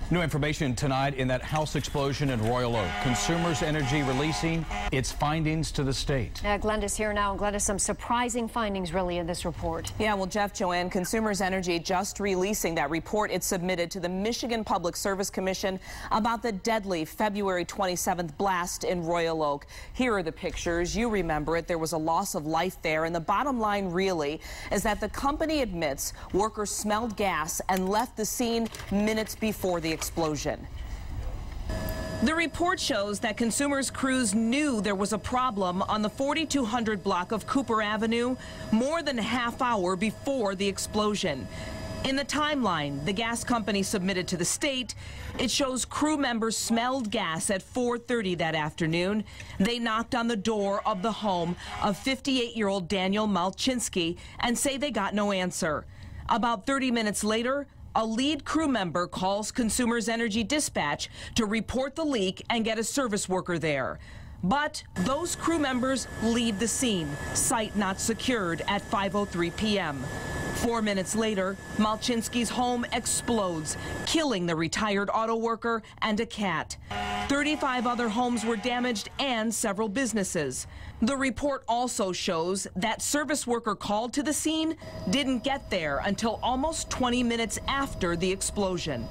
New information tonight in that house explosion in Royal Oak. Consumers Energy releasing its findings to the state. Glenda's here now. And Glenda, some surprising findings really in this report. Yeah, well, Jeff, Joanne, Consumers Energy just releasing that report it submitted to the Michigan Public Service Commission about the deadly February 27th blast in Royal Oak. Here are the pictures. You remember it. There was a loss of life there. And the bottom line really is that the company admits workers smelled gas and left the scene minutes before the explosion. The report shows that Consumers crews knew there was a problem on the 4200 block of Cooper Avenue more than a half hour before the explosion. In the timeline the gas company submitted to the state, it shows crew members smelled gas at 4:30 that afternoon. They knocked on the door of the home of 58-year-old Daniel Malczynski and say they got no answer. About 30 minutes later, a lead crew member calls Consumers Energy Dispatch to report the leak and get a service worker there. But those crew members leave the scene, site not secured, at 5:03 p.m. 4 minutes later, Malczynski's home explodes, killing the retired auto worker and a cat. 35 other homes were damaged and several businesses. The report also shows that service worker called to the scene didn't get there until almost 20 minutes after the explosion.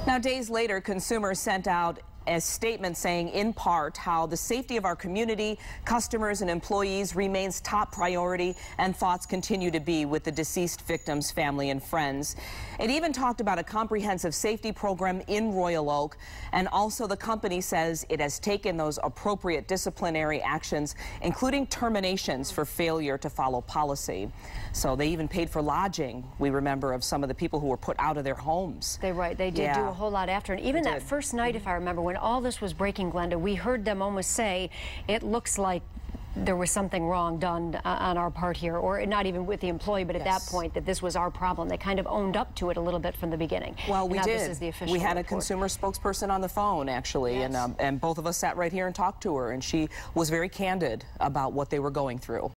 Now, days later, Consumers sent out a statement saying, in part, how the safety of our community, customers and employees remains top priority, and thoughts continue to be with the deceased victim's family and friends. It even talked about a comprehensive safety program in Royal Oak, and also the company says it has taken those appropriate disciplinary actions, including terminations for failure to follow policy. So they even paid for lodging, we remember, of some of the people who were put out of their homes. They did do a whole lot after. And even that first night, if I remember, when all this was breaking, Glenda, we heard them almost say, it looks like there was something wrong done on our part here, or not even with the employee, but at that point that this was our problem. They kind of owned up to it a little bit from the beginning. Well, we did. This is the official we had report. A consumer spokesperson on the phone, actually, and both of us sat right here and talked to her, and she was very candid about what they were going through.